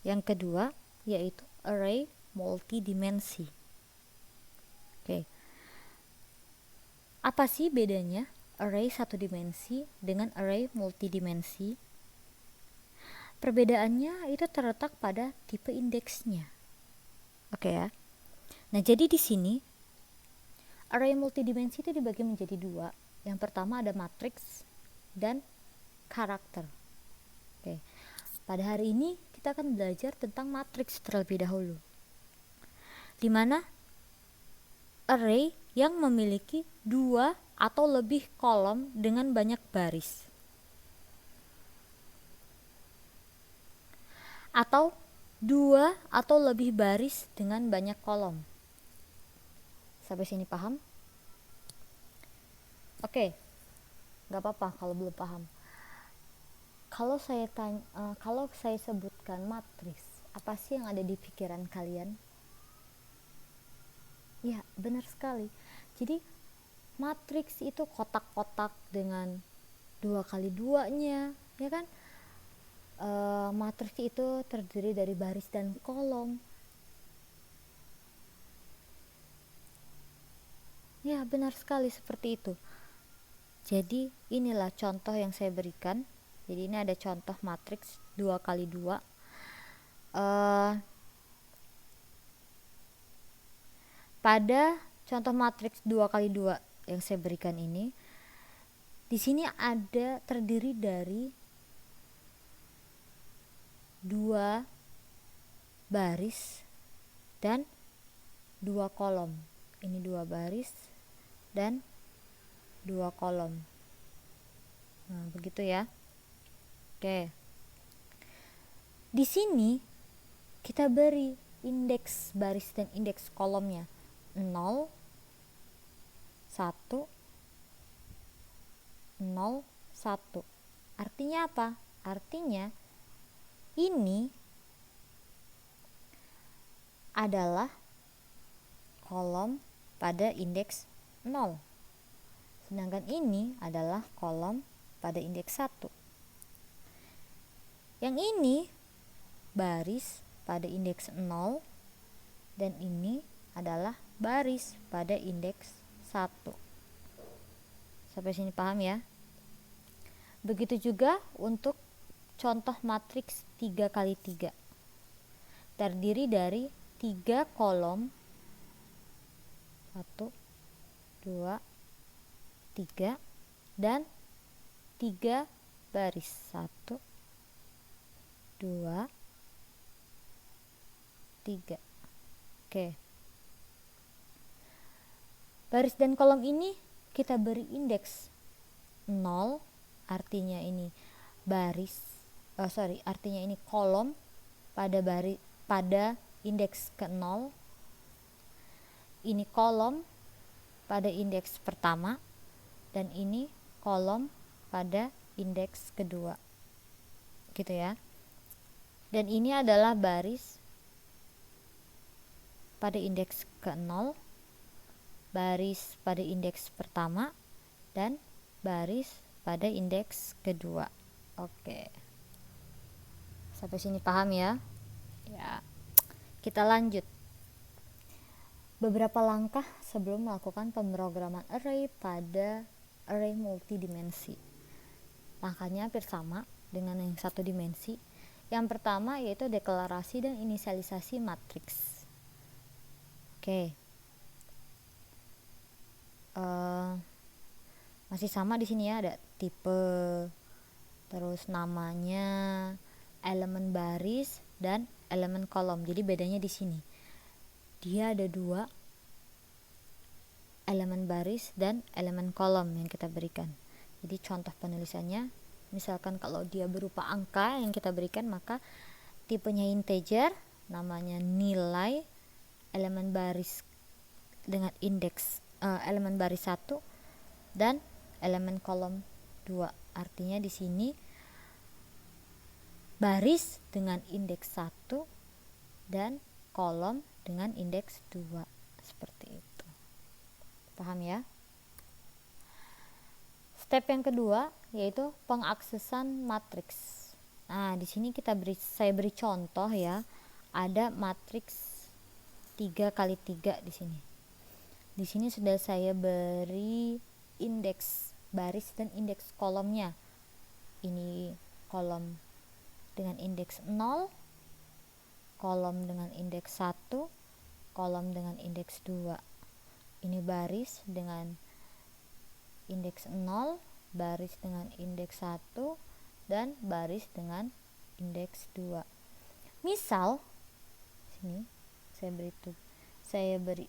Yang kedua yaitu array multidimensi. Oke. Apa sih bedanya array satu dimensi dengan array multidimensi? Perbedaannya itu terletak pada tipe indeksnya. Oke ya. Nah, jadi di sini array multidimensi itu dibagi menjadi dua. Yang pertama ada matriks dan karakter. Oke. Pada hari ini kita akan belajar tentang matriks terlebih dahulu. Di mana array yang memiliki dua atau lebih kolom dengan banyak baris. Atau dua atau lebih baris dengan banyak kolom. Sampai sini paham? Oke, nggak apa-apa kalau belum paham. Kalau saya sebutkan matriks, apa sih yang ada di pikiran kalian? Ya, benar sekali. Jadi matriks itu kotak-kotak dengan 2x2-nya, ya kan? Matriks itu terdiri dari baris dan kolom. Ya, benar sekali seperti itu. Jadi inilah contoh yang saya berikan. Jadi ini ada contoh matriks 2x2. Pada contoh matriks 2x2 yang saya berikan ini, di sini ada terdiri dari 2 baris dan 2 kolom. Ini 2 baris dan 2 kolom. Nah, begitu ya. Oke. Di sini kita beri indeks baris dan indeks kolomnya 0, 1, 0, 1. Artinya apa? Artinya ini adalah kolom pada indeks 0. Sedangkan ini adalah kolom pada indeks 1. Yang ini baris pada indeks 0 dan ini adalah baris pada indeks 1. Sampai sini paham ya? Begitu juga untuk contoh matriks 3x3. Terdiri dari 3 kolom 1, 2, 3 dan 3 baris 1, 2, 3. Oke. Baris dan kolom ini kita beri indeks 0, artinya ini artinya ini kolom pada indeks ke-0. Ini kolom pada indeks pertama dan ini kolom pada indeks kedua. Gitu ya. Dan ini adalah baris pada indeks ke-0, baris pada indeks pertama, dan baris pada indeks kedua. Oke. Sampai sini paham ya? Ya. Kita lanjut. Beberapa langkah sebelum melakukan pemrograman array pada array multidimensi. Langkahnya hampir sama dengan yang satu dimensi. Yang pertama yaitu deklarasi dan inisialisasi matriks. Oke. Masih sama di sini ya, ada tipe, terus namanya, elemen baris dan elemen kolom. Jadi bedanya di sini. Dia ada 2 elemen baris dan elemen kolom yang kita berikan. Jadi contoh penulisannya, misalkan kalau dia berupa angka yang kita berikan, maka tipenya integer, namanya nilai, elemen baris dengan indeks elemen baris 1 dan elemen kolom 2. Artinya di sini baris dengan indeks 1 dan kolom dengan indeks 2. Seperti itu. Paham ya? Step yang kedua yaitu pengaksesan matriks. Nah, di sini saya beri contoh ya. Ada matriks 3 kali 3 di sini. Di sini sudah saya beri indeks baris dan indeks kolomnya. Ini kolom dengan indeks 0, kolom dengan indeks 1, kolom dengan indeks 2. Ini baris dengan indeks 0, baris dengan indeks 1, dan baris dengan indeks 2. Misal sini saya beri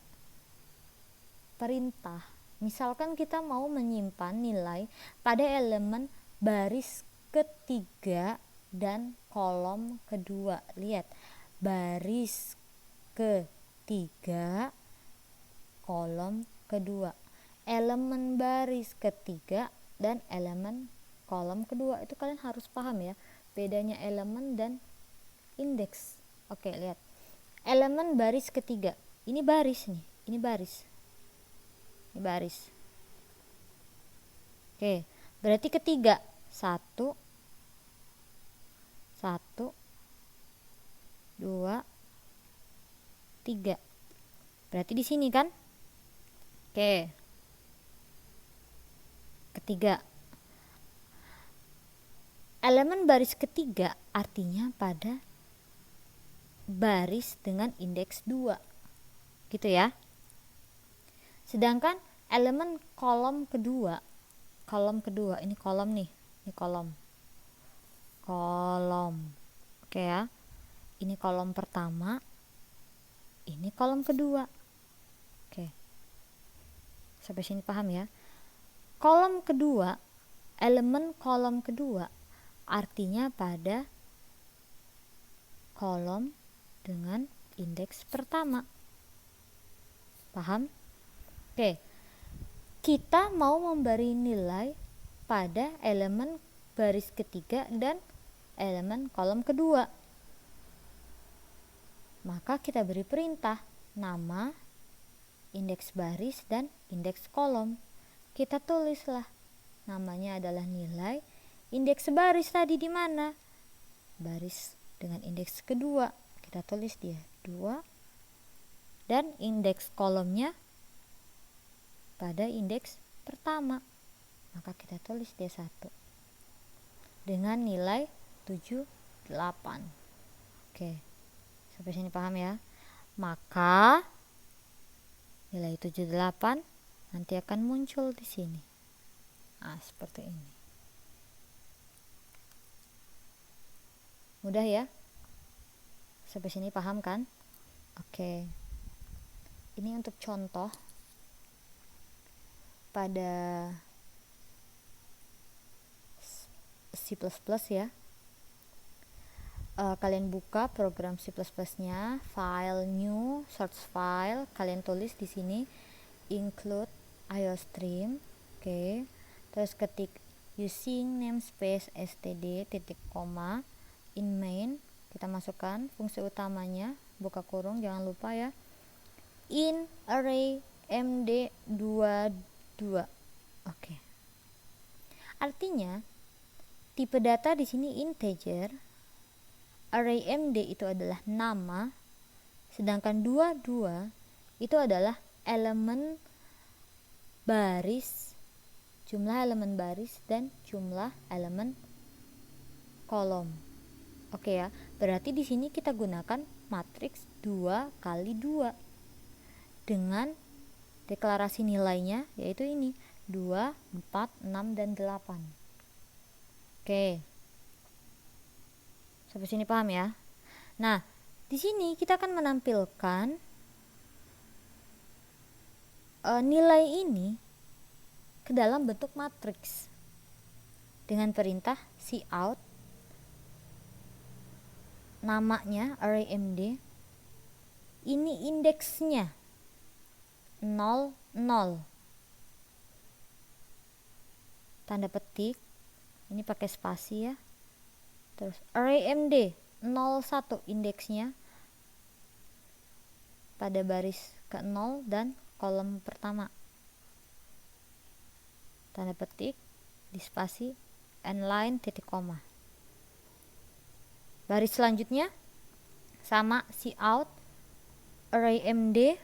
perintah. Misalkan kita mau menyimpan nilai pada elemen baris ketiga dan kolom kedua. Lihat, baris ketiga, kolom kedua. Elemen baris ketiga dan elemen kolom kedua itu kalian harus paham ya, bedanya elemen dan indeks. Oke, lihat. Elemen baris ketiga. Ini baris nih, ini baris. Ini baris. Oke, berarti ketiga. 1 1 2 3. Berarti di sini kan? Oke. Ketiga. Elemen baris ketiga artinya pada baris dengan indeks 2. Gitu ya. Sedangkan elemen kolom kedua, ini kolom nih, ini kolom. Oke ya. Ini kolom pertama, ini kolom kedua. Oke. Sampai sini paham ya? Kolom kedua, elemen kolom kedua artinya pada kolom dengan indeks pertama. Paham? Oke. Kita mau memberi nilai pada elemen baris ketiga dan elemen kolom kedua. Maka kita beri perintah nama, indeks baris, dan indeks kolom. Kita tulislah namanya adalah nilai, indeks baris tadi di mana? Baris dengan indeks kedua. Kita tulis dia 2, dan indeks kolomnya pada indeks pertama. Maka kita tulis dia 1 dengan nilai 7, 8. Oke. Sampai sini paham ya? Maka nilai 78 nanti akan muncul di sini. Nah, seperti ini. Mudah ya? Sampai sini paham kan? Oke. Ini untuk contoh pada C++ ya. Kalian buka program C++ nya, file new, source file, kalian tulis di sini include iostream. Oke. Terus ketik using namespace std titik koma in main, kita masukkan fungsi utamanya, buka kurung, jangan lupa ya, in array md22. Oke. Artinya tipe data di sini integer, array md itu adalah nama, sedangkan 22 itu adalah elemen baris, jumlah elemen baris dan jumlah elemen kolom. Oke ya, berarti di sini kita gunakan matriks 2 kali 2 dengan deklarasi nilainya, yaitu ini 2, 4, 6, dan 8. Oke. Sampai sini paham ya? Nah, di sini kita akan menampilkan nilai ini ke dalam bentuk matriks dengan perintah cout, namanya array md, ini indeksnya 0, 0, tanda petik, ini pakai spasi ya. Terus array md 01, indeksnya pada baris ke-0 dan kolom pertama, tanda petik, di spasi, end line, titik koma. Baris selanjutnya sama cout array MD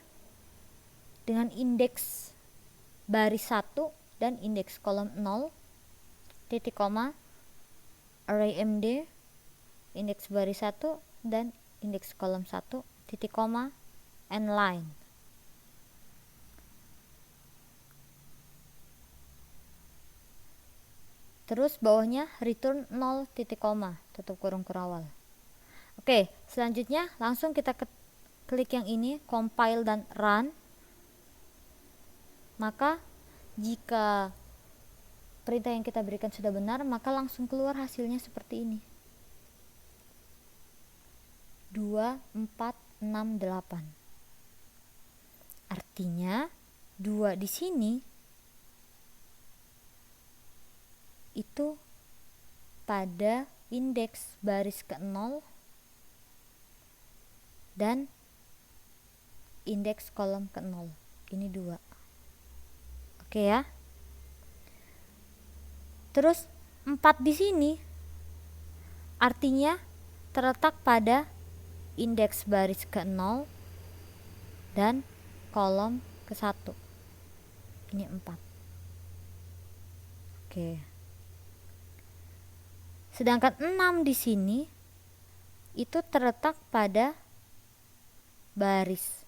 dengan indeks baris 1 dan indeks kolom 0 titik koma array MD indeks baris 1 dan indeks kolom 1 titik koma end line. Terus bawahnya return 0 titik koma tutup kurung kurawal. Oke, selanjutnya langsung kita klik yang ini, compile dan run. Maka jika perintah yang kita berikan sudah benar, maka langsung keluar hasilnya seperti ini. 2, 4, 6, 8. Artinya 2 di sini itu pada indeks baris ke-0 dan indeks kolom ke-0. Ini 2. Oke ya. Terus 4 di sini artinya terletak pada indeks baris ke-0 dan kolom ke-1. Ini 4. Oke. Sedangkan 6 di sini itu terletak pada baris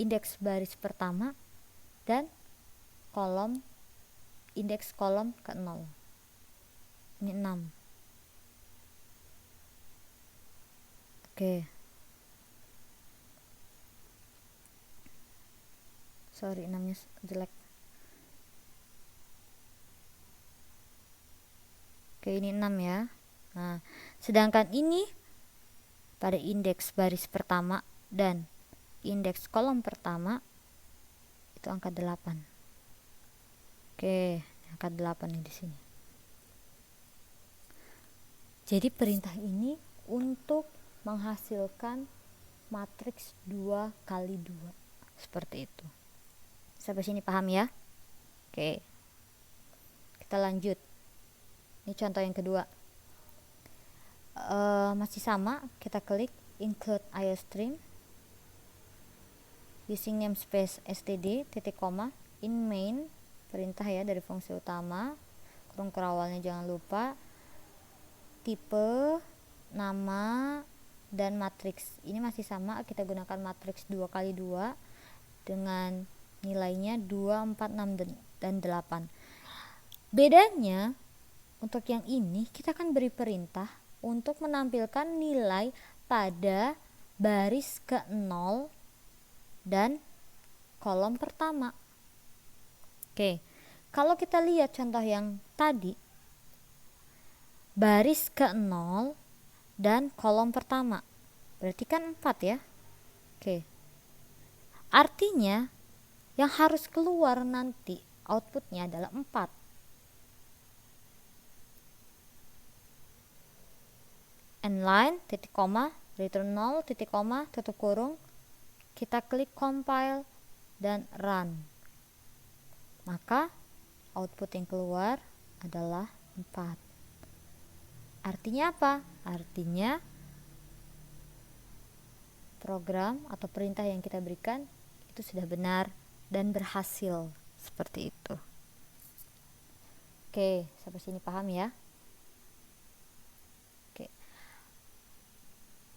indeks baris pertama dan indeks kolom ke-0. Ini 6. Oke. Sorry, 6-nya jelek. Oke, ini 6 ya. Nah, sedangkan ini pada indeks baris pertama dan indeks kolom pertama itu angka 8. Oke, angka 8 nih di sini. Jadi perintah ini untuk menghasilkan matriks 2 kali 2 seperti itu. Sampai sini paham ya? Oke. Kita lanjut. Ini contoh yang kedua. Masih sama, kita klik include iostream using namespace std titik koma in main, perintah ya dari fungsi utama, kurung kurawalnya jangan lupa, tipe, nama, dan matriks. Ini masih sama, kita gunakan matriks 2 kali 2 dengan nilainya 2, 4, 6, dan 8. Bedanya untuk yang ini kita akan beri perintah untuk menampilkan nilai pada baris ke-0 dan kolom pertama. Oke, kalau kita lihat contoh yang tadi, baris ke-0 dan kolom pertama, berarti kan 4 ya. Oke, artinya yang harus keluar nanti outputnya adalah 4. End line, titik koma, return 0, titik koma, tutup kurung. Kita klik compile dan run. Maka output yang keluar adalah 4. Artinya apa? Artinya program atau perintah yang kita berikan itu sudah benar dan berhasil. Seperti itu. Oke, sampai sini paham ya? Oke.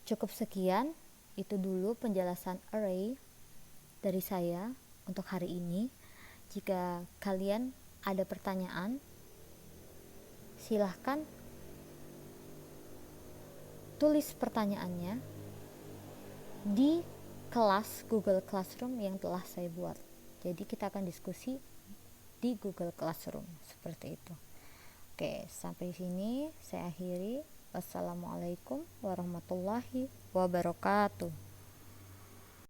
Cukup sekian, itu dulu penjelasan array dari saya untuk hari ini. Jika kalian ada pertanyaan, silahkan tulis pertanyaannya di kelas Google Classroom yang telah saya buat. Jadi kita akan diskusi di Google Classroom seperti itu. Oke, sampai sini saya akhiri. Wassalamualaikum warahmatullahi wabarakatuh.